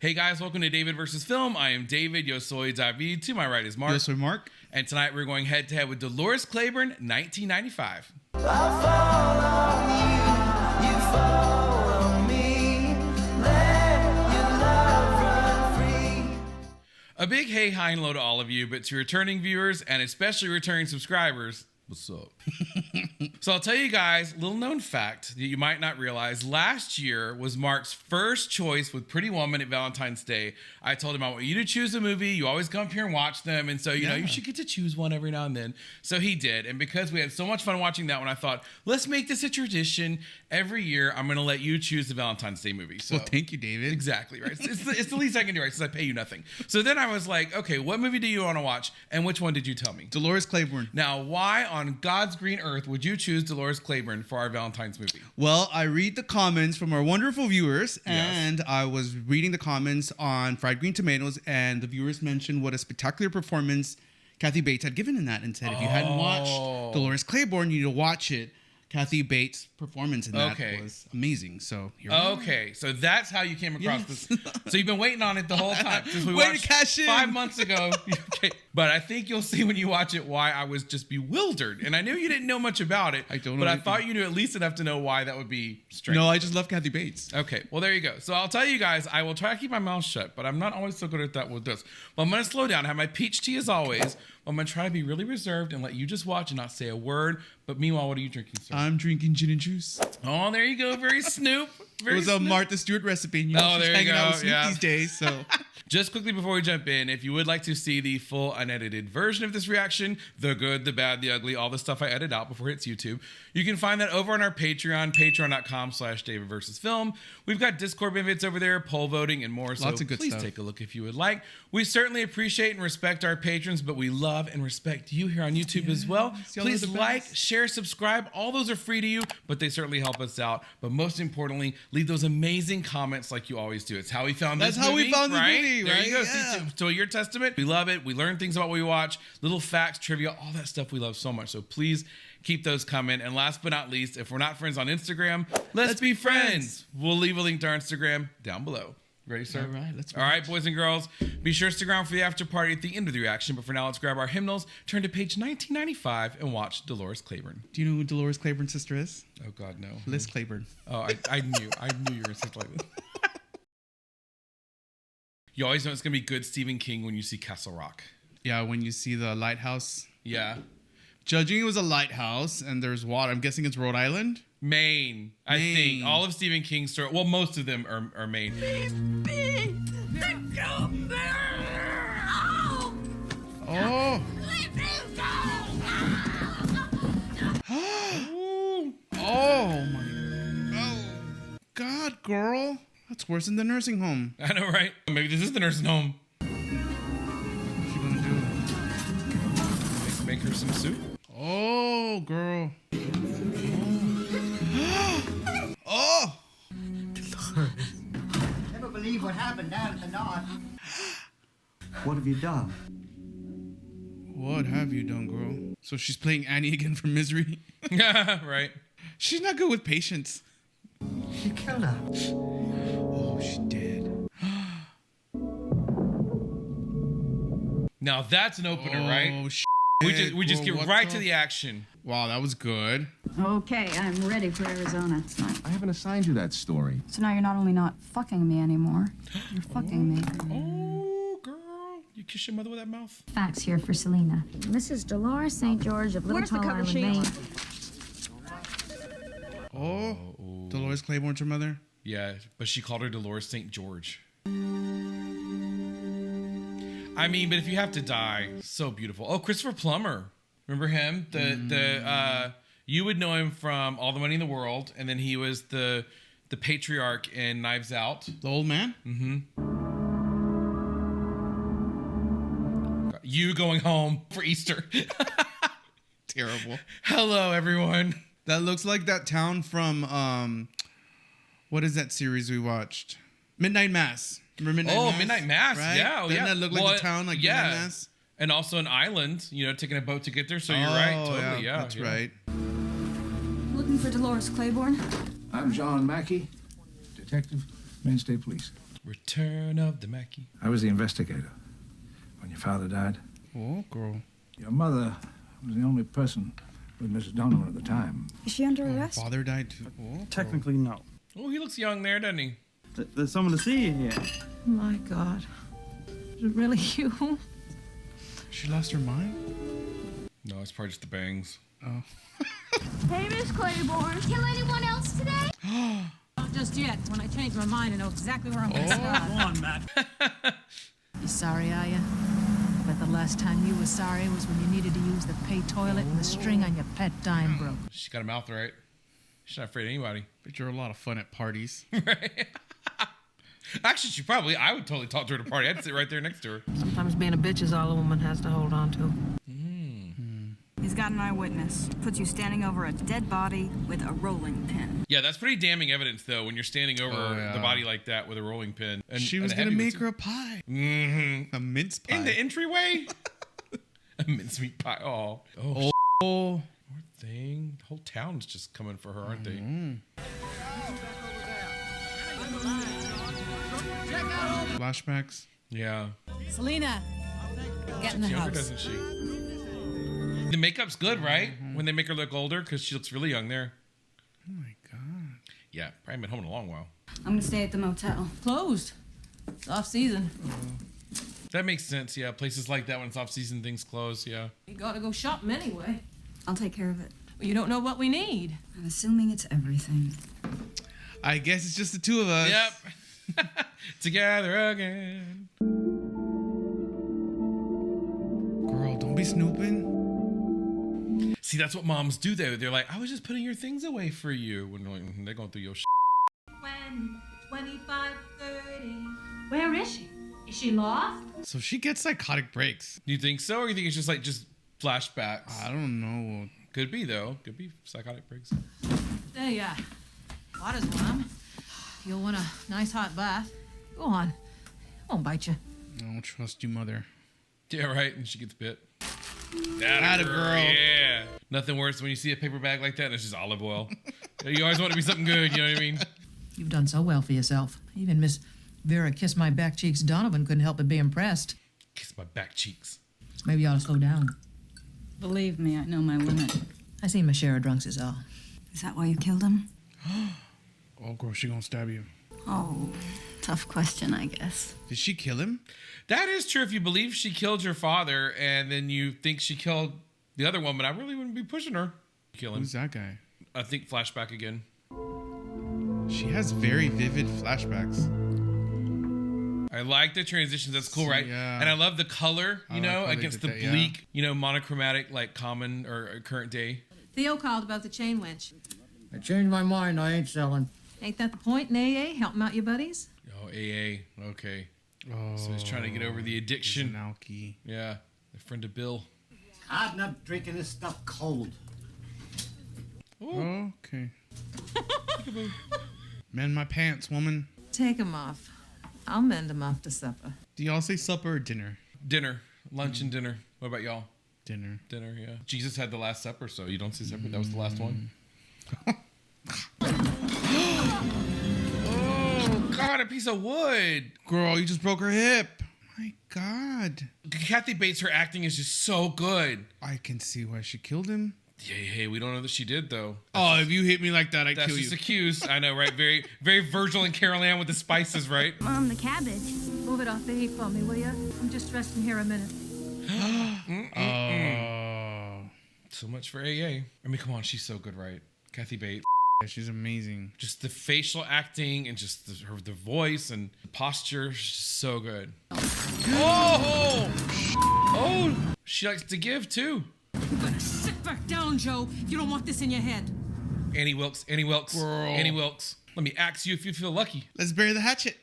Hey guys, welcome to David versus Film. I am David, yo soy David. To my right is Mark. Yo soy Mark. And tonight we're going head to head with Dolores Claiborne, 1995. A big hey, hi, and hello to all of you, but to returning viewers and especially returning subscribers, what's up? So I'll tell you guys, little known fact that you might not realize, last year was Mark's first choice with Pretty Woman at Valentine's Day. I told him I want you to choose a movie. You always come up here and watch them. And so, you know, you should get to choose one every now and then. So he did. And because we had so much fun watching that one, I thought, let's make this a tradition. Every year, I'm going to let you choose the Valentine's Day movie. So, well, thank you, David. Exactly, right. It's the least I can do, right? Since I pay you nothing. So then I was like, okay, what movie do you want to watch? And which one did you tell me? Dolores Claiborne. Now, why on God's green earth would you choose Dolores Claiborne for our Valentine's movie? Well, I read the comments from our wonderful viewers, and I was reading the comments on Fried Green Tomatoes, and the viewers mentioned what a spectacular performance Kathy Bates had given in that, and said if you hadn't watched Dolores Claiborne, you need to watch it. Kathy Bates' performance in that was amazing. So here we are. So that's how you came across this. So you've been waiting on it the whole time since we watched to cash in 5 months ago. Okay. But I think you'll see when you watch it why I was just bewildered. And I knew you didn't know much about it. I don't know. But anything. I thought you knew at least enough to know why that would be strange. No, I just love Kathy Bates. Okay, well, there you go. So I'll tell you guys, I will try to keep my mouth shut, but I'm not always so good at that with this. But I'm going to slow down, have my peach tea as always. I'm going to try to be really reserved and let you just watch and not say a word. But meanwhile, what are you drinking, sir? I'm drinking gin and juice. Oh, there you go. Very Snoop. It was a Martha Stewart recipe. And you know, she's there you hanging go. out with Snoop these days. So. Just quickly before we jump in, if you would like to see the full unedited version of this reaction, the good, the bad, the ugly, all the stuff I edit out before it hits YouTube, you can find that over on our Patreon, patreon.com/DavidVersusFilm. We've got Discord benefits over there, poll voting, and more. Lots of good please stuff. Take a look if you would like. We certainly appreciate and respect our patrons, but we love and respect you here on YouTube as well. Please like, share, subscribe. All those are free to you, but they certainly help us out. But most importantly, leave those amazing comments like you always do. It's how we found this movie. That's how we found the movie. There right? you go. Yeah. See, to your testament, we love it. We learn things about what we watch, little facts, trivia, all that stuff we love so much. So please keep those coming. And last but not least, if we're not friends on Instagram, let's be friends. We'll leave a link to our Instagram down below. Ready, sir? All right, let's. All right, boys and girls, be sure to stick around for the after party at the end of the reaction. But for now, let's grab our hymnals, turn to page 1995, and watch Dolores Claiborne. Do you know who Dolores Claiborne's sister is? Oh God, no. Liz Claiborne. Oh, I knew you were gonna say something like this. You always know it's gonna be good Stephen King when you see Castle Rock. Yeah, when you see the lighthouse. Yeah. Judging it was a lighthouse and there's water. I'm guessing it's Rhode Island. Maine. I think all of Stephen King's story. Well, most of them are Maine. Oh. Oh my. Oh God, girl. That's worse than the nursing home. I know, right? Maybe this is the nursing home. What's she gonna do? Make her some soup. Oh, girl. Oh. Never believe what happened down at the north. What have you done? What have you done, girl? So she's playing Annie again from Misery. Right. She's not good with patience. You killed her. Oh, she did. Now that's an opener, right? We just get right to the action. Wow, that was good. Okay, I'm ready for Arizona. I haven't assigned you that story. So now you're not only not fucking me anymore, you're fucking me. Oh, girl. You kiss your mother with that mouth? Fax here for Selena. Mrs. Dolores St. George of Little Where's the Tall cover Island, sheet? Maine. Oh, Dolores Claiborne's her mother? Yeah, but she called her Dolores St. George. I mean, but if you have to die, so beautiful. Oh, Christopher Plummer. Remember him? You would know him from All the Money in the World, and then he was the patriarch in Knives Out. The old man? Mm-hmm. You going home for Easter. Terrible. Hello, everyone. That looks like that town from, what is that series we watched? Midnight Mass. Remember Midnight Mass? Midnight Mass. Right? Yeah. Doesn't that look like the town, like Midnight Mass? And also an island, taking a boat to get there. So you're right. Totally, yeah. That's right. Looking for Dolores Claiborne? I'm John Maki, detective, Maine State Police. Return of the Maki. I was the investigator when your father died. Oh, girl. Your mother was the only person with Mrs. Donovan at the time. Is she under arrest? Father died too. Oh, girl. Technically, no. Oh, he looks young there, doesn't he? There's someone to see you here. My God. Is it really you? She lost her mind? No, it's probably just the bangs. Oh. Hey, Miss Claiborne. Kill anyone else today? Not just yet. When I change my mind, I know exactly where I'm going to start. Come on, Matt. You sorry, are you? But the last time you were sorry was when you needed to use the pay toilet and the string on your pet dime broke. She got her mouth right. She's not afraid of anybody. But you're a lot of fun at parties. Right? Actually, I would totally talk to her at a party. I'd sit right there next to her. Sometimes being a bitch is all a woman has to hold on to. He's got an eyewitness. Puts you standing over a dead body with a rolling pin. Yeah, that's pretty damning evidence, though, when you're standing over yeah. the body like that with a rolling pin. And, She was going to make her a pie. Mm-hmm. A mince pie. In the entryway? A mincemeat pie. Oh. Oh. Oh. Poor thing. The whole town's just coming for her, aren't they? Flashbacks. Yeah. Selena, get in the Younger, house. doesn't she? The makeup's good, right? When they make her look older, because she looks really young there. Oh my God. Yeah, probably been home in a long while. I'm gonna stay at the motel. Closed. It's off season. That makes sense, yeah. Places like that when it's off-season, things close, yeah. You gotta go shopping anyway. I'll take care of it. Well, you don't know what we need. I'm assuming it's everything. I guess it's just the two of us. Yep. Together again. Girl, don't be snooping. See, that's what moms do, though. They're like, I was just putting your things away for you. When they're going through your shit. 25, 30. Where is she? Is she lost? So she gets psychotic breaks. Do you think so? Or you think it's just flashbacks? I don't know. Could be, though. Could be psychotic breaks. There you are. Water's warm. You'll want a nice hot bath. Go on. Won't bite you. I don't trust you, mother. Yeah, right. And she gets bit. Atta girl. Yeah. Nothing worse when you see a paper bag like that and it's just olive oil. You always want it to be something good, you know what I mean? You've done so well for yourself. Even Miss Vera Kiss My Back Cheeks Donovan couldn't help but be impressed. Kiss my back cheeks. Maybe you ought to slow down. Believe me, I know my limit. I seen my share of drunks is all. Is that why you killed him? Oh, girl, she gonna stab you. Oh, tough question, I guess. Did she kill him? That is true if you believe she killed your father and then you think she killed the other woman. I really wouldn't be pushing her. Kill him. Who's that guy? I think flashback again. She has very vivid flashbacks. I like the transitions. That's cool, right? Yeah. And I love the color, I like how they against the did that, bleak, monochromatic, like common or current day. Theo called about the chain winch. I changed my mind. I ain't selling. Ain't that the point in AA? Helping out your buddies? Oh, AA. Okay. Oh, So he's trying to get over the he's addiction. an alky. Yeah. A friend of Bill. I'm not drinking this stuff cold. Ooh. Okay. Mend my pants, woman. Take 'em off. I'll mend 'em off to supper. Do y'all say supper or dinner? Dinner. Lunch and dinner. What about y'all? Dinner. Dinner, yeah. Jesus had the Last Supper, so you don't say supper. That was the last one. Oh, God, a piece of wood. Girl, you just broke her hip. My God. Kathy Bates, her acting is just so good. I can see why she killed him. Hey, we don't know that she did, though. Oh, if you hit me like that, I'd That's kill just you. accused. I know, right? Very, very Virgil and Carol Ann with the spices, right? Mom, the cabbage. Move it off the heat for me, will you? I'm just resting here a minute. Oh. So much for AA. I mean, come on, she's so good, right? Kathy Bates. Yeah, she's amazing. Just the facial acting and just the voice and posture, she's so good. Oh! Oh! She likes to give, too. You better sit back down, Joe. You don't want this in your head. Annie Wilkes. Girl. Annie Wilkes. Let me axe you if you feel lucky. Let's bury the hatchet.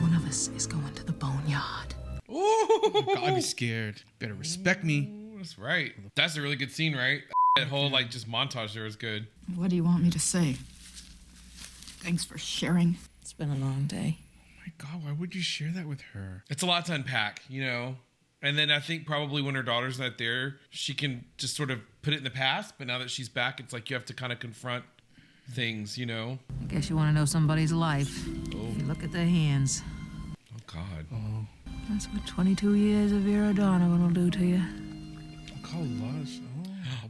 One of us is going to the boneyard. Ooh! I'd be scared. Better respect me. That's right. That's a really good scene, right? That whole, just montage there was good. What do you want me to say? Thanks for sharing. It's been a long day. Oh my God, why would you share that with her? It's a lot to unpack, And then I think probably when her daughter's not there, she can just sort of put it in the past. But now that she's back, it's like you have to kind of confront things, you know? I guess you want to know somebody's life. Oh. You look at their hands. Oh, God. Oh. That's what 22 years of Radiodanoo will do to you. Look how lush.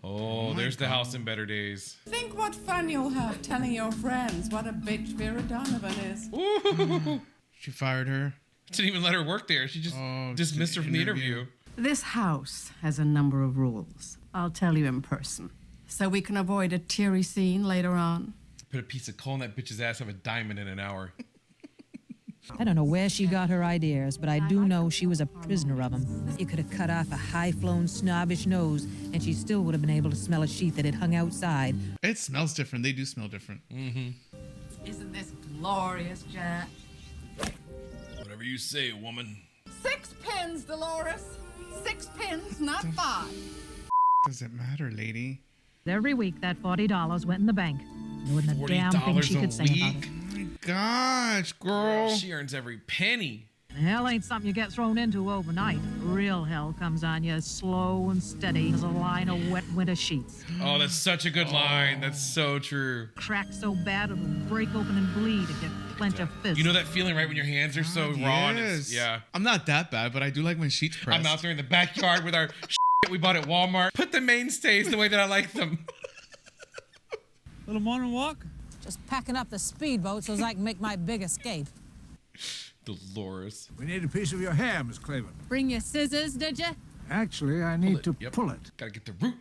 Oh, there's the house in better days. Think what fun you'll have telling your friends what a bitch Vera Donovan is. Ooh. She fired her. Didn't even let her work there. She just dismissed her from the interview. This house has a number of rules. I'll tell you in person, so we can avoid a teary scene later on. Put a piece of coal in that bitch's ass, have a diamond in an hour. I don't know where she got her ideas, but I do know she was a prisoner of them. You could have cut off a high-flown, snobbish nose, and she still would have been able to smell a sheet that had hung outside. It smells different. They do smell different. Mm-hmm. Isn't this glorious, Jack? Whatever you say, woman. 6 pins, Dolores. 6 pins, not 5. Does it matter, lady? Every week, that $40 went in the bank. There wasn't a damn thing she could say about it. Oh my gosh, girl. She earns every penny. Hell ain't something you get thrown into overnight. Real hell comes on you slow and steady as a line of wet winter sheets. Oh, that's such a good line. That's so true. Crack so bad it'll break open and bleed if you clench a fist. You know that feeling, right, when your hands are so raw? And it's, yeah. I'm not that bad, but I do like my sheets pressed. I'm out there in the backyard with our that we bought at Walmart. Put the mainstays the way that I like them. Little morning walk? Just packing up the speedboat so I can make my big escape. Dolores. We need a piece of your hair, Miss Claiborne. Bring your scissors, did you? Actually, I need to pull it. Gotta get the root.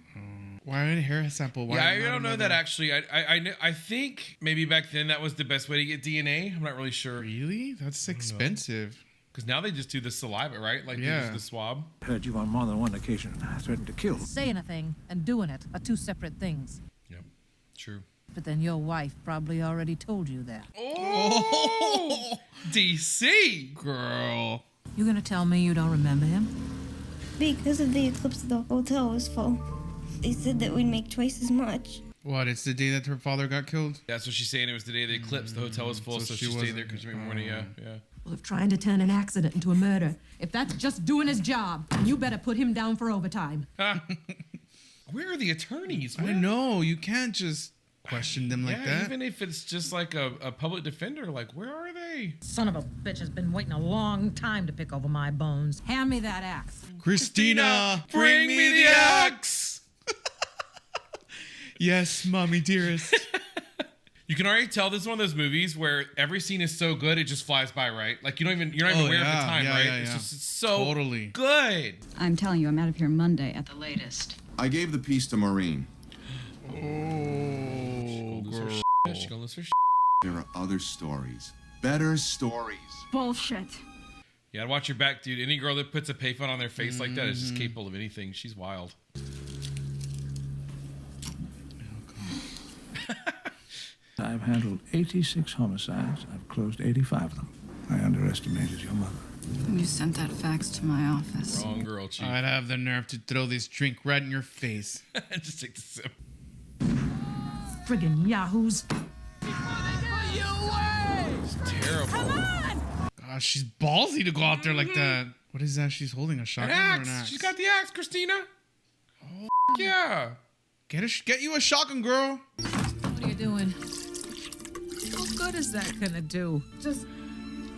Why a hair sample? Why Yeah, I not don't know another? that actually. I think maybe back then that was the best way to get DNA. I'm not really sure. Really? That's expensive. Because now they just do the saliva, right? Like Yeah. they use the swab. Heard you on more than one occasion threatened to kill. Saying a thing and doing it are two separate things. Yep. True. But then your wife probably already told you that. Oh, DC Girl. You gonna tell me you don't remember him? Because of the eclipse, the hotel was full. They said that we'd make twice as much. What? It's the day that her father got killed? That's what she's saying. It was the day of the eclipse. The hotel was full, so she stayed wasn't- there because she made more money. Yeah, yeah. Well, if trying to turn an accident into a murder, if that's just doing his job, you better put him down for overtime. Where are the attorneys? I know. You can't just question them like Yeah, that. even if it's just like a public defender, like where are they? Son of a bitch has been waiting a long time to pick over my bones. Hand me that axe. Christina, bring me the axe. Yes, mommy dearest. You can already tell this is one of those movies where every scene is so good it just flies by, right? Like you're not even aware of the time, right? It's just it's so Totally. good. I'm telling you, I'm out of here Monday at the latest. I gave the piece to Maureen. Oh, girl. She gonna lose her. There are other stories. Better stories. Bullshit. You gotta watch your back, dude. Any girl that puts a payphone on their face like that is just capable of anything. She's wild. I've handled 86 homicides. I've closed 85 of them. I underestimated your mother. You sent that fax to my office. Wrong girl, Chief. I'd have the nerve to throw this drink right in your face. Just take the sip. Friggin' yahoos. It's terrible. Gosh, she's ballsy to go out there like that. What is that? She's holding a An shotgun or axe. an axe? She's got the axe, Christina. Oh, yeah. Get you a shotgun, girl. What are you doing? What good is that gonna do? Just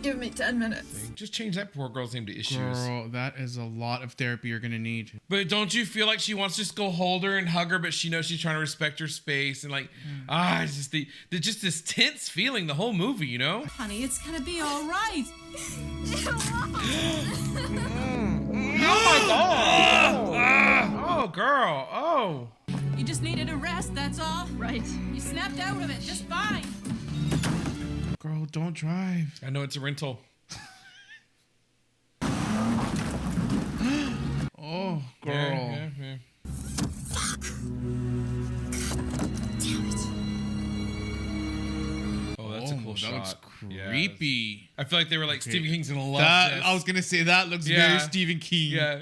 give me 10 minutes. Just change that poor girl's name to Issues. Girl, that is a lot of therapy you're gonna need. But don't you feel like she wants to just go hold her and hug her, but she knows she's trying to respect her space and like, it's just the just this tense feeling the whole movie, you know? Honey, it's gonna be all right. Oh, girl. Oh. You just needed a rest, that's all. Right. You snapped out of it just fine. Girl, don't drive. I know it's a rental. Oh, girl. Yeah. Oh, that's a cool that shot. looks Yeah. creepy. I feel like they were like, Stephen King's gonna love That this. I was gonna say that looks very Stephen King. Yeah.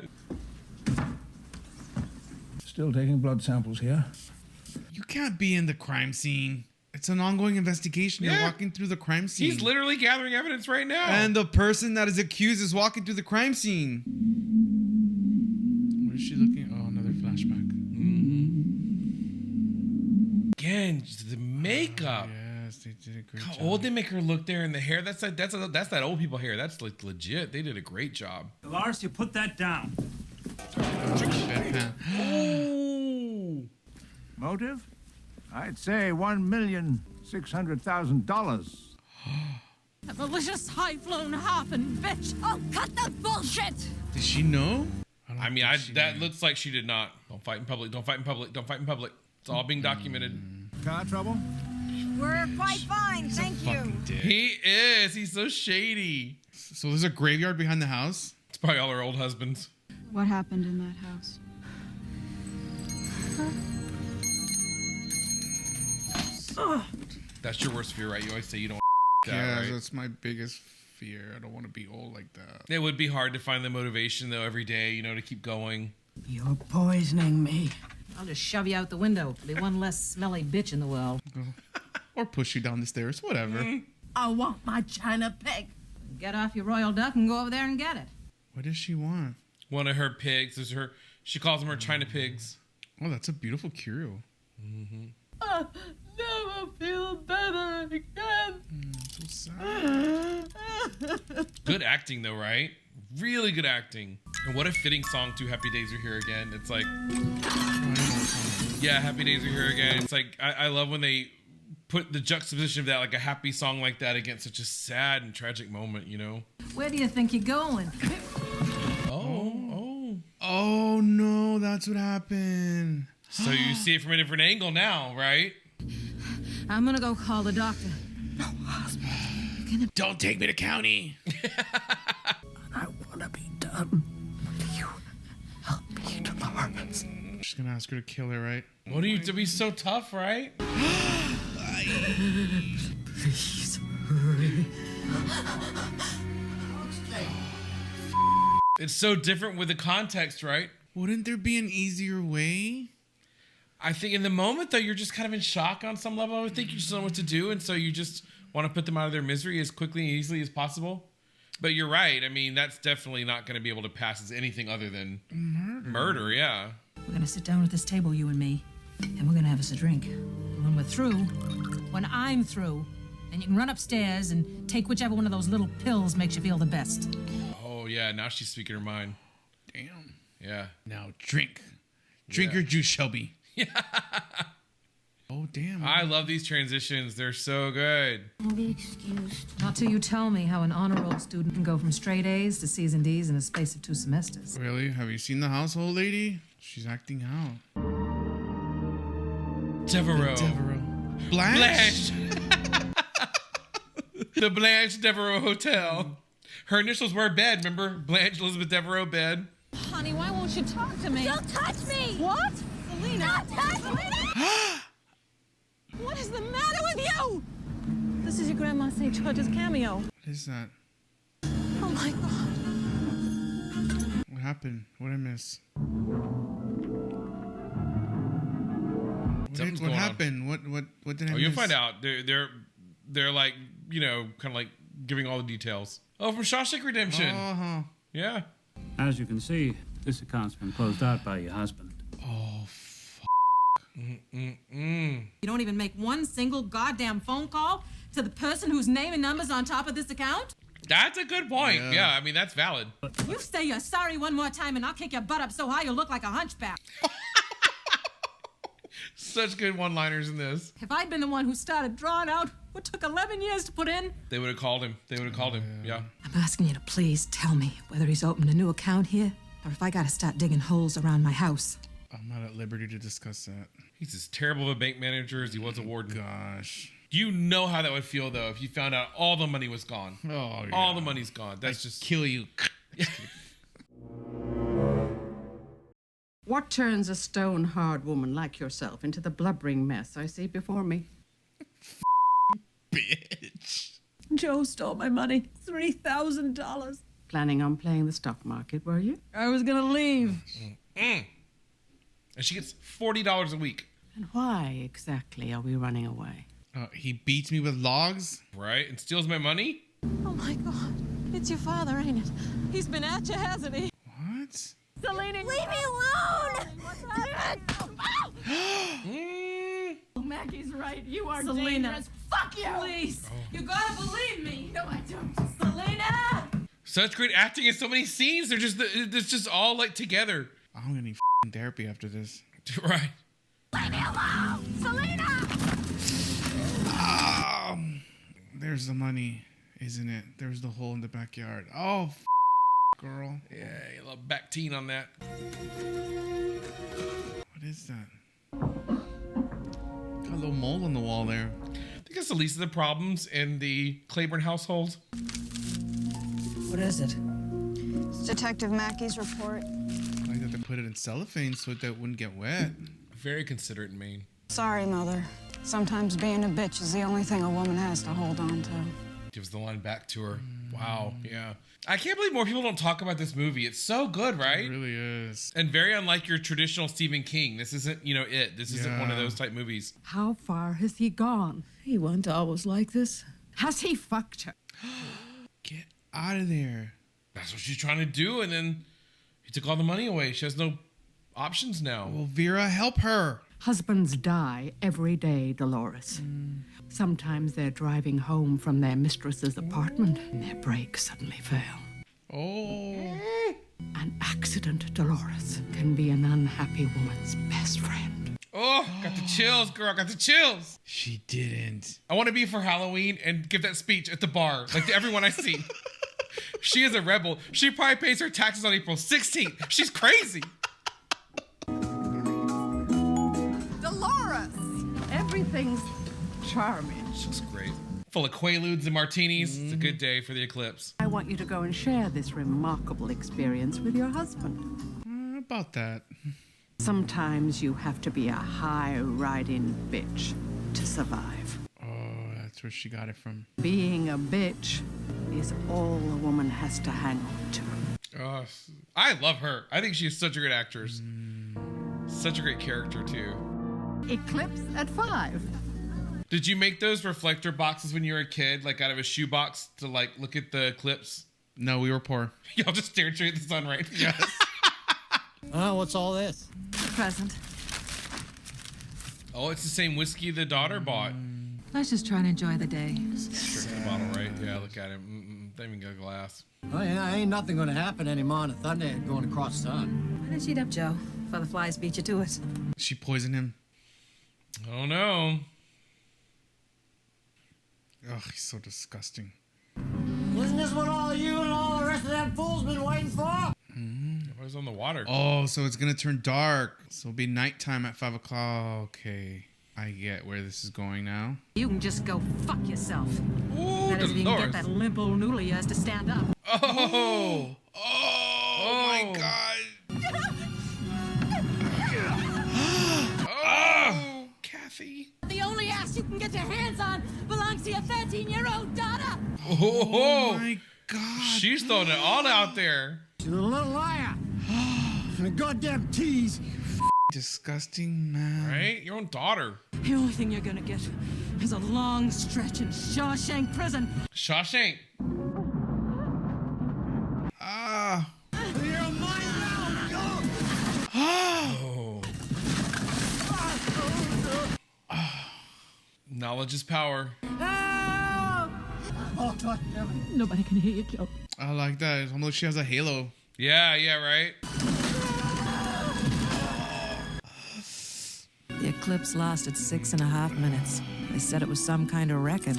Still taking blood samples here. You can't be in the crime scene. It's an ongoing investigation. You're Yeah. walking through the crime scene. He's literally gathering evidence right now. And the person that is accused is walking through the crime scene. What is she looking? Oh, another flashback. Again, just the makeup. Yes, they did a great job. How old they make her look there, and the hair. That's that old people hair. That's like legit. They did a great job. Dolores, you put that down. Oh. Motive? I'd say $1,600,000. A malicious, high-flown harping bitch. Oh, cut the bullshit! Did she know? I mean, that looks like she did not. Don't fight in public. Don't fight in public. Don't fight in public. It's all being documented. Car trouble? We're quite fine, thank you. He is. He's so shady. So there's a graveyard behind the house? It's probably all her old husbands. What happened in that house? That's your worst fear, right? You always say you don't Yeah, right? that's my biggest fear. I don't want to be old like that. It would be hard to find the motivation, though, every day, you know, to keep going. You're poisoning me. I'll just shove you out the window. Be one less smelly bitch in the world. Or push you down the stairs, whatever. I want my China pig. Get off your royal duck and go over there and get it. What does she want? One of her pigs is her. She calls them her China pigs. Oh, that's a beautiful curio. I never feel better again. So sad. Good acting, though, right? Really good acting. And what a fitting song to Happy Days Are Here Again. It's like, yeah, Happy Days Are Here Again. It's like, I love when they put the juxtaposition of that, like a happy song like that against such a sad and tragic moment, you know? Where do you think you're going? Oh no, that's what happened. So you see it from a different angle now, right? I'm gonna go call the doctor. Don't take me to county. I want to be done. Will you help me, Dolores? She's gonna ask her to kill her, right? What are you to be so tough, right? Please hurry. It's so different with the context, right? Wouldn't there be an easier way? I think in the moment, though, you're just kind of in shock on some level. I would think you just don't know what to do, and so you just want to put them out of their misery as quickly and easily as possible. But you're right. I mean, that's definitely not going to be able to pass as anything other than murder, yeah. We're gonna sit down at this table, you and me, and we're gonna have us a drink. And when we're through, when I'm through, then you can run upstairs and take whichever one of those little pills makes you feel the best. Oh, yeah, now she's speaking her mind. Damn. Yeah. Now drink. Drink your juice, Shelby. Yeah. Oh, damn. I love these transitions. They're so good. I'll be excused. Not till you tell me how an honor roll student can go from straight A's to C's and D's in the space of 2 semesters. Really? Have you seen the household lady? She's acting out. Devereaux. Blanche? The Blanche Devereaux Hotel. Her initials were Bed, remember? Blanche Elizabeth Devereaux Bed. Honey, why won't you talk to me? Don't touch me! What? Selena! Don't touch me! What is the matter with you? This is your Grandma St. George's cameo. What is that? Oh my God. What happened? What did I miss? What happened? What did I miss? You'll find out. They're like, you know, kind of like giving all the details. Oh, from Shawshank Redemption. Uh-huh. Yeah. As you can see, this account's been closed out by your husband. Oh, You don't even make one single goddamn phone call to the person whose name and number's on top of this account? That's a good point. Yeah, I mean, that's valid. You say you're sorry one more time and I'll kick your butt up so high you'll look like a hunchback. Such good one-liners in this. If I'd been the one who started drawing out what took 11 years to put in, They would have called him. Yeah. I'm asking you to please tell me whether he's opened a new account here or if I gotta start digging holes around my house. I'm not at liberty to discuss that. He's as terrible of a bank manager as he was a warden. Gosh. You know how that would feel, though, if you found out all the money was gone. Oh, yeah. All the money's gone. That's just... kill you. What turns a stone-hard woman like yourself into the blubbering mess I see before me? Bitch. Joe stole my money. $3,000. Planning on playing the stock market, were you? I was gonna leave. And she gets $40 a week. And why exactly are we running away? He beats me with logs? Right? And steals my money? Oh my God. It's your father, ain't it? He's been at you, hasn't he? What? Selena! Leave me alone! Maggie's right. You are Selena. dangerous. Fuck you. Please. You gotta believe me. No, I don't. Selena. Such great acting in so many scenes. They're just all like together. I'm gonna need therapy after this. Right. Leave me alone. Selena. There's the money, isn't it? There's the hole in the backyard. Oh, girl. Yeah, a little back teen on that. What is that? Got a little mole on the wall there. I think that's the least of the problems in the Claiborne household. What is it? It's Detective Mackey's report. I like that they put it in cellophane so that it wouldn't get wet. Very considerate and mean. Sorry, Mother. Sometimes being a bitch is the only thing a woman has to hold on to. Gives the line back to her. Wow, yeah. I can't believe more people don't talk about this movie. It's so good, right? It really is. And very unlike your traditional Stephen King. This isn't, it. This isn't one of those type movies. How far has he gone? He wasn't always like this. Has he fucked her? Get out of there. That's what she's trying to do, and then he took all the money away. She has no options now. Well, Vera, help her. Husbands die every day, Dolores. Sometimes they're driving home from their mistress's apartment and their brakes suddenly fail. Oh. An accident, Dolores, can be an unhappy woman's best friend. Oh, got the chills, girl. Got the chills. She didn't. I want to be for Halloween and give that speech at the bar, like to everyone I see. She is a rebel. She probably pays her taxes on April 16th. She's crazy. Dolores! Everything's charming. She looks great. Full of Quaaludes and martinis. It's a good day for the eclipse. I want you to go and share this remarkable experience with your husband. About that. Sometimes you have to be a high-riding bitch to survive. Oh, that's where she got it from. Being a bitch is all a woman has to hang on to. Oh, I love her. I think she's such a great actress. Such a great character, too. Eclipse at 5. Did you make those reflector boxes when you were a kid, like out of a shoebox to like look at the eclipse? No, we were poor. Y'all just stared straight at the sun, right? Yes. Oh, what's all this? Present. Oh, it's the same whiskey the daughter bought. Let's just try and enjoy the day. Straight the bottle, right? Yeah, look at him. They even got a glass. Oh, yeah, ain't nothing gonna happen anymore on a thunderhead going across the sun. Why didn't you eat up, Joe? Before the flies beat you to it. She poisoned him. Oh no. Ugh, he's so disgusting. Isn't this what all of you and all the rest of them fools been waiting for? I was on the water. Oh, so it's gonna turn dark. So it'll be nighttime at 5 o'clock. Okay, I get where this is going now. You can just go fuck yourself. Ooh, That is, if you can get Dolores. that limp old noodle of yours to stand up. Oh. Oh my God. Oh, Kathy. The only ass you can get your hands on belongs to your 13-year-old daughter. Oh, My God. she's throwing it all out there. She's a little liar. And a goddamn tease. Disgusting man. Right? Your own daughter. The only thing you're gonna get is a long stretch in Shawshank Prison. Shawshank. Ah. You're mine now. Go. Oh. Knowledge is power. Oh, goddamn it. Nobody can hear you, Joe. I like that. It's almost she has a halo. Yeah, right? The eclipse lasted 6.5 minutes. They said it was some kind of record.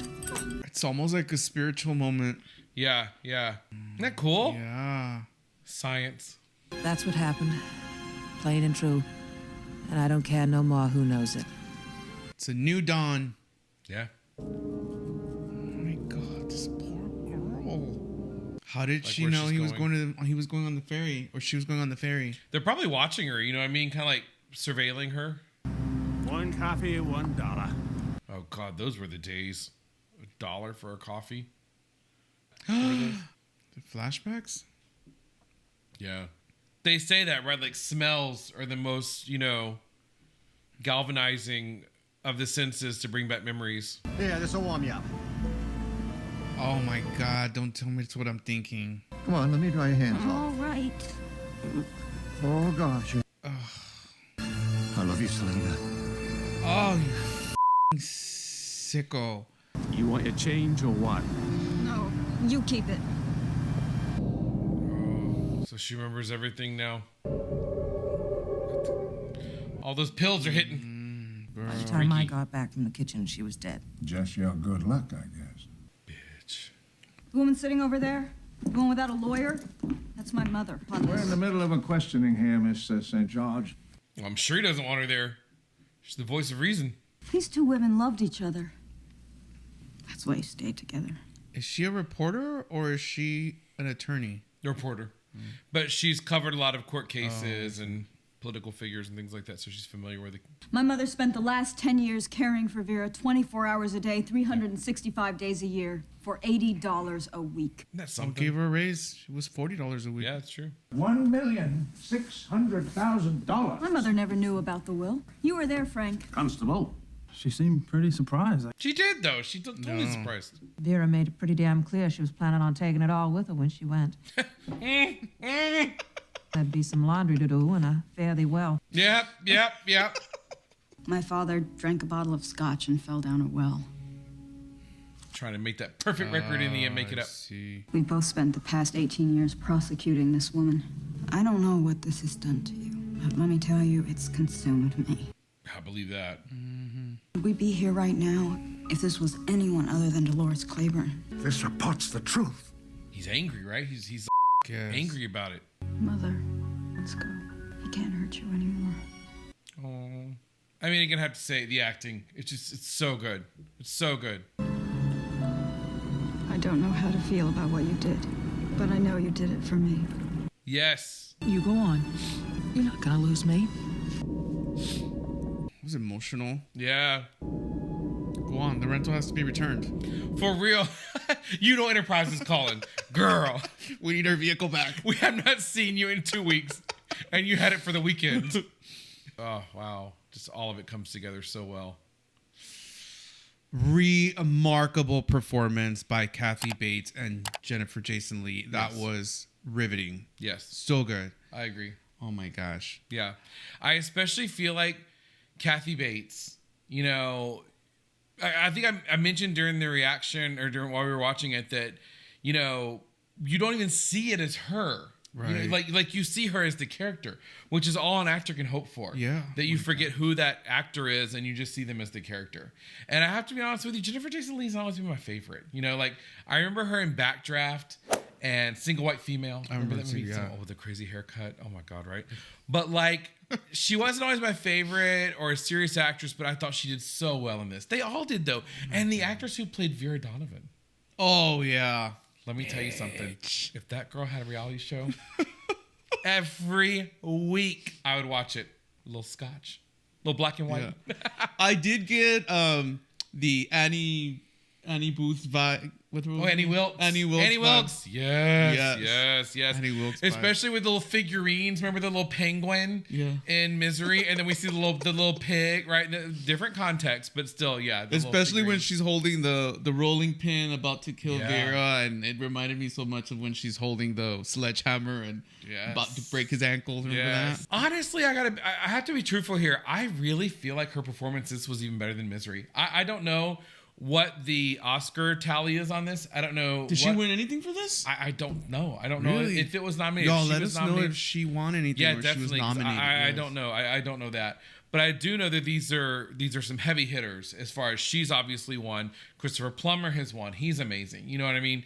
It's almost like a spiritual moment. Yeah. Isn't that cool? Yeah. Science. That's what happened. Plain and true. And I don't care no more who knows it. It's a new dawn. Yeah. Oh my God, this poor girl. How did Like she where know she's he was going. he was going on the ferry, or she was going on the ferry? They're probably watching her, you know what I mean? Kind of like surveilling her. One coffee, $1. Oh, God, those were the days. $1 for a coffee. The flashbacks? Yeah. They say that, right? Like, smells are the most, galvanizing of the senses to bring back memories. Yeah, this'll warm you up. Oh my God, don't tell me it's what I'm thinking. Come on, let me dry your hands All off. right. Oh, gosh. I love you, Selena. Oh, sicko. You want your change or what? No, you keep it. So she remembers everything now. All those pills are hitting. By the time I got back from the kitchen, she was dead. Just your good luck, I guess. Bitch. The woman sitting over there, the one without a lawyer, that's my mother. We're in the middle of a questioning here, Miss St. George. Well, I'm sure he doesn't want her there. She's the voice of reason. These two women loved each other. That's why you stayed together. Is she a reporter or is she an attorney? A reporter. But she's covered a lot of court cases and political figures and things like that, so she's familiar with it. My mother spent the last 10 years caring for Vera 24 hours a day, 365 days a year, for $80 a week. That's Someone something. gave her a raise. It was $40 a week. Yeah, that's true. $1,600,000. My mother never knew about the will. You were there, Frank. Constable. She seemed pretty surprised. She did, though. She totally surprised. Vera made it pretty damn clear she was planning on taking it all with her when she went. There'd be some laundry to do, and fare thee well. Yep. My father drank a bottle of scotch and fell down a well. Trying to make that perfect record in the end, make it up. See. We both spent the past 18 years prosecuting this woman. I don't know what this has done to you, but let me tell you, it's consumed me. I believe that. Would we be here right now if this was anyone other than Dolores Claiborne? This report's the truth. He's angry, right? He's Yes. angry about it. Mother, let's go. He can't hurt you anymore. Oh. I mean, you're going to have to say the acting. It's so good. It's so good. I don't know how to feel about what you did, but I know you did it for me. Yes. You go on. You're not gonna lose me. It was emotional. Yeah. Go on. The rental has to be returned. For real. You know Enterprise is calling. Girl. We need our vehicle back. We have not seen you in 2 weeks, and you had it for the weekend. Oh, wow. Just all of it comes together so well. Remarkable performance by Kathy Bates and Jennifer Jason Leigh. That was riveting. Yes. So good. I agree. Oh my gosh. Yeah. I especially feel like Kathy Bates, you know, I think I mentioned during the reaction or while we were watching it that, you know, you don't even see it as her. Right. You know, like you see her as the character, which is all an actor can hope for. Yeah. That you forget who that actor is and you just see them as the character. And I have to be honest with you, Jennifer Jason Leigh's always been my favorite. You know, like I remember her in Backdraft and Single White Female. I remember that too, movie? yeah. Oh, with the crazy haircut. Oh my God, right? But like, she wasn't always my favorite or a serious actress, but I thought she did so well in this. They all did though. And the actress who played Vera Donovan. Oh yeah. Let me tell you something. If that girl had a reality show, every week I would watch it. A little scotch. A little black and white. Yeah. I did get the Annie Booth vibe. Annie Wilkes. Annie Wilkes. Yes. Annie Wilkes. Especially with the little figurines. Remember the little penguin in Misery? And then we see the little pig, right? Different context, but still, yeah. Especially when she's holding the rolling pin about to kill Vera. And it reminded me so much of when she's holding the sledgehammer and about to break his ankles. Remember that? Honestly, I have to be truthful here. I really feel like her performance was even better than Misery. I don't know what the Oscar tally is on this. I don't know. Did she win anything for this? I don't know. I don't know if it was nominated. Y'all let us know if she won anything or definitely, she was nominated. I don't know. I don't know that. But I do know that these are some heavy hitters as far as she's obviously won. Christopher Plummer has won. He's amazing. You know what I mean?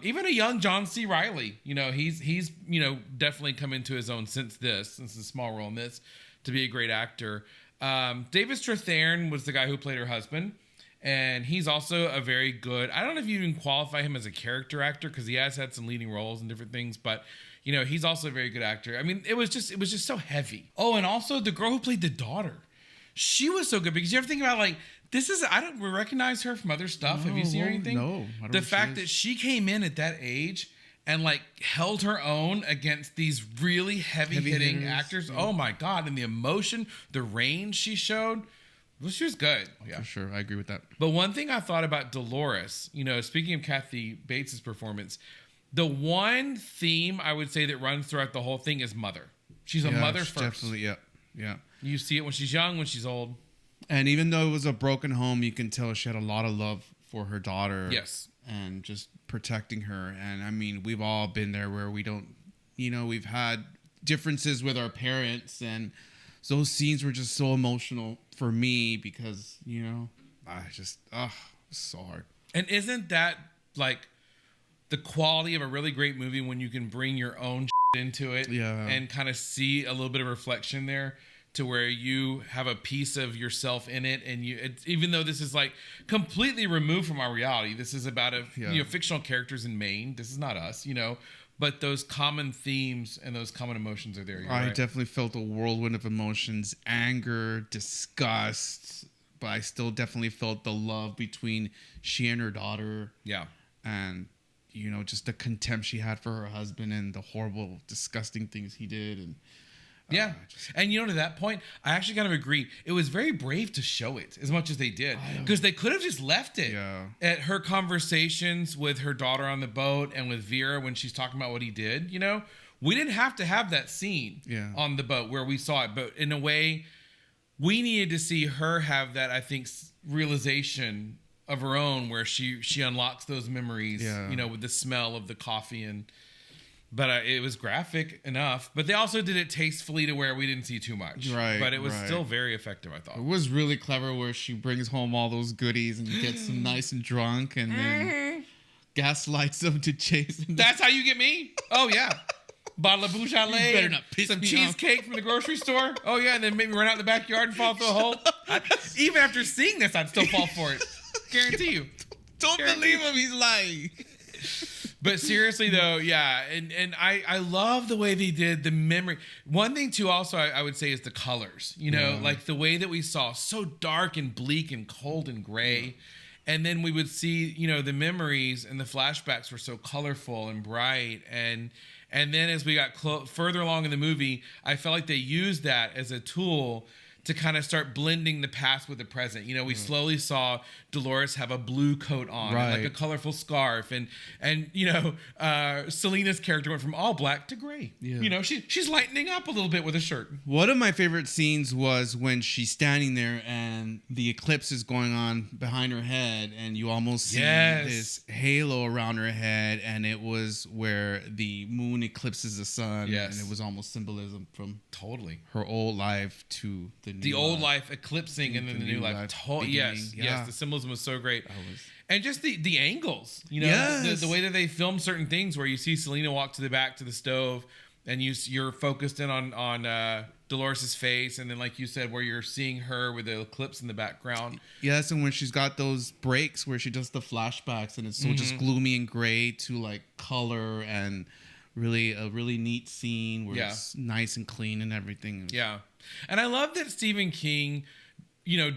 Even a young John C. Reilly, you know, he's you know, definitely come into his own since a small role in this to be a great actor. David Strathairn was the guy who played her husband. And he's also a very good, I don't know if you even qualify him as a character actor because he has had some leading roles and different things, but you know, he's also a very good actor. I mean, it was just so heavy. Oh, and also the girl who played the daughter, she was so good because you ever think about like, I don't recognize her from other stuff. Have you seen her anything? No. I don't know the fact that she came in at that age and like held her own against these really heavy hitting actors. Yeah. Oh my God. And the emotion, the range she showed. Well, she was good. Yeah. For sure. I agree with that. But one thing I thought about Dolores, you know, speaking of Kathy Bates' performance, the one theme I would say that runs throughout the whole thing is mother. She's a mother first. Definitely, yeah. You see it when she's young, when she's old. And even though it was a broken home, you can tell she had a lot of love for her daughter. Yes. And just protecting her. And I mean, we've all been there where we don't, we've had differences with our parents. And those scenes were just so emotional for me because, I just, it's so hard. And isn't that like the quality of a really great movie when you can bring your own into it and kind of see a little bit of reflection there to where you have a piece of yourself in it, and even though this is like completely removed from our reality, this is about fictional characters in Maine. This is not us, but those common themes and those common emotions are there. I definitely felt a whirlwind of emotions, anger, disgust, but I still definitely felt the love between she and her daughter. Yeah. And just the contempt she had for her husband and the horrible, disgusting things he did. And and to that point, I actually kind of agree. It was very brave to show it as much as they did, because they could have just left it at her conversations with her daughter on the boat and with Vera when she's talking about what he did. We didn't have to have that scene on the boat where we saw it, but in a way, we needed to see her have that, I think, realization of her own where she unlocks those memories, with the smell of the coffee but it was graphic enough, but they also did it tastefully to where we didn't see too much. Right. But it was still very effective, I thought. It was really clever where she brings home all those goodies and gets them nice and drunk and then gaslights them to chase them. That's how you get me? Oh, yeah. Bottle of Beaujolais. You better not piss some me cheesecake from the grocery store. Oh, yeah, and then maybe run out in the backyard and fall through a hole. Even after seeing this, I'd still fall for it. Guarantee you. Don't believe him. He's lying. But seriously, though, yeah. And I love the way they did the memory. One thing, too, also, I would say is the colors. Like the way that we saw so dark and bleak and cold and gray. Yeah. And then we would see, the memories and the flashbacks were so colorful and bright. And then as we got further along in the movie, I felt like they used that as a tool to kind of start blending the past with the present. We slowly saw Dolores have a blue coat on, and like a colorful scarf, and Selena's character went from all black to gray. Yeah. She's lightening up a little bit with a shirt. One of my favorite scenes was when she's standing there and the eclipse is going on behind her head, and you almost see this halo around her head, and it was where the moon eclipses the sun, and it was almost symbolism from her old life to the old life eclipsing and then the new life. Yes, the symbolism was so great. And just the angles, the way that they film certain things where you see Selena walk to the back to the stove and you're focused in on Dolores' face, and then like you said, where you're seeing her with the eclipse in the background. Yes, and when she's got those breaks where she does the flashbacks and it's so just gloomy and gray to like color, and a really neat scene where it's nice and clean and everything. Yeah. And I love that Stephen King,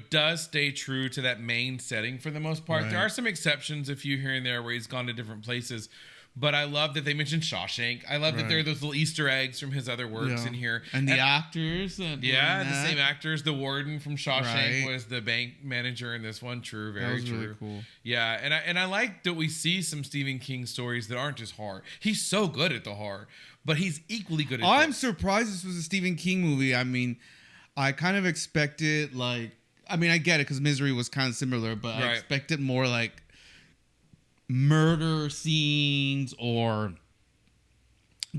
does stay true to that main setting for the most part. Right. There are some exceptions, a few here and there, where he's gone to different places. But I love that they mentioned Shawshank. I love that there are those little Easter eggs from his other works in here. And the actors. The same actors. The warden from Shawshank was the bank manager in this one. True, very true. Really cool. Yeah, and I like that we see some Stephen King stories that aren't just horror. He's so good at the horror, but he's equally good at I'm surprised this was a Stephen King movie. I mean, I kind of expected I get it because Misery was kind of similar, but I expected more like murder scenes or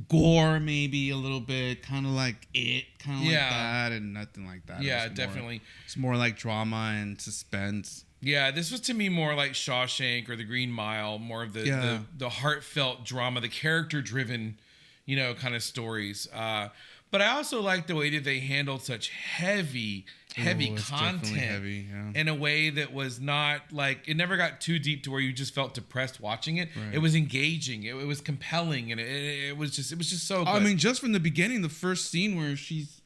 gore, maybe a little bit, kind of like like that, and nothing like that. Yeah, definitely. It's more like drama and suspense. Yeah, this was to me more like Shawshank or The Green Mile, more of the heartfelt drama, the character-driven, kind of stories. But I also like the way that they handled such heavy content in a way that was not like, it never got too deep to where you just felt depressed watching it. Right. It was engaging. It was compelling, and it was just so good. I mean, just from the beginning, the first scene where she's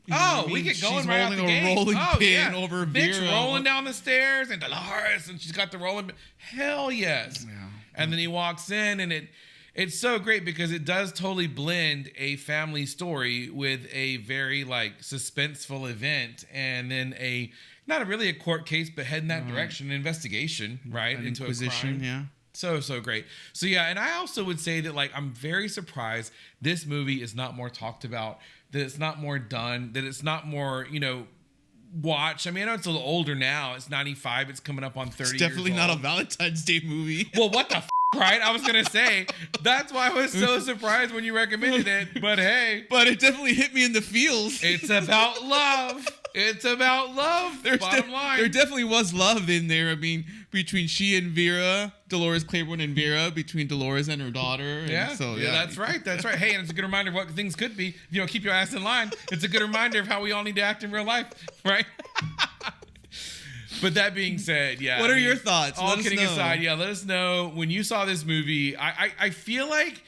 we get going right out the gate. Rolling pin over Bitch Vera. rolling down the stairs, and Dolores, and she's got the rolling. Hell yes. Yeah. And then he walks in, and it's so great because it does totally blend a family story with a very suspenseful event, and then not really a court case, but head in that direction, an investigation, right? An into inquisition, a crime. Yeah. So great. So yeah, and I also would say that I'm very surprised this movie is not more talked about, that it's not more done, that it's not more, watch. I mean, I know it's a little older now. It's 95. It's coming up on 30 It's definitely years not a old. Valentine's Day movie. Well, what the right? I was going to say, that's why I was so surprised when you recommended it. But hey. But it definitely hit me in the feels. It's about love. It's about love. Bottom line. There definitely was love in there. I mean, between she and Vera, Dolores Claiborne and Vera, between Dolores and her daughter. Yeah, and so, yeah, that's right. That's right. Hey, and it's a good reminder of what things could be. You know, keep your ass in line. It's a good reminder of how we all need to act in real life, right? But that being said, yeah. What are your thoughts? All Let us kidding know. aside, yeah, let us know when you saw this movie. I feel like,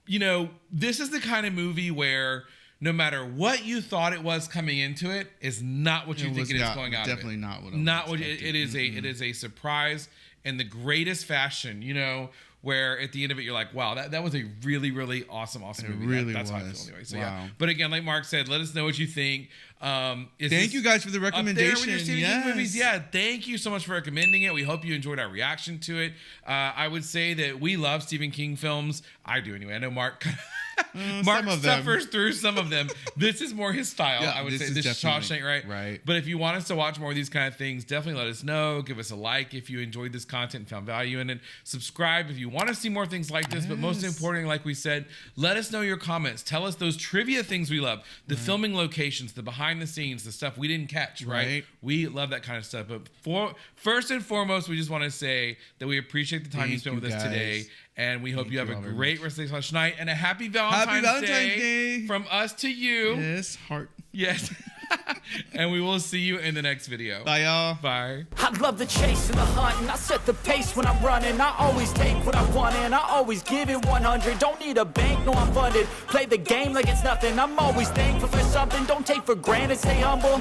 you know, this is the kind of movie where no matter what you thought it was coming into it, is not what you think it is going out of it. Definitely not what it is. It is a surprise in the greatest fashion. You know, where at the end of it you're like, wow, that was a really, really awesome movie. Really that's how I was. feel anyway. So Wow. yeah. But again, like Mark said, let us know what you think. Thank you guys for the recommendation. Up there when you're seeing these Yes. movies. Yeah, thank you so much for recommending it. We hope you enjoyed our reaction to it. I would say that we love Stephen King films. I do anyway. I know Mark Mark some of them. suffers through some of them. This is more his style, Yeah, I would this say. is This is definitely- Shawshank, right? right. But if you want us to watch more of these kind of things, definitely let us know. Give us a like if you enjoyed this content and found value in it. Subscribe if you want to see more things like this. But most importantly, like we said, let us know your comments. Tell us those trivia things we love. The filming locations, the behind the scenes, the stuff we didn't catch, right? We love that kind of stuff. But first and foremost, we just want to say that we appreciate the time you spent with us today. And we hope you have a great rest of the night and a happy Valentine's Day from us to you. Yes, heart. Yes. And we will see you in the next video. Bye, y'all. Bye. I love the chase and the hunt, and I set the pace when I'm running. I always take what I want, and I always give it 100. Don't need a bank, no, I'm funded. Play the game like it's nothing. I'm always thankful for something. Don't take for granted, stay humble.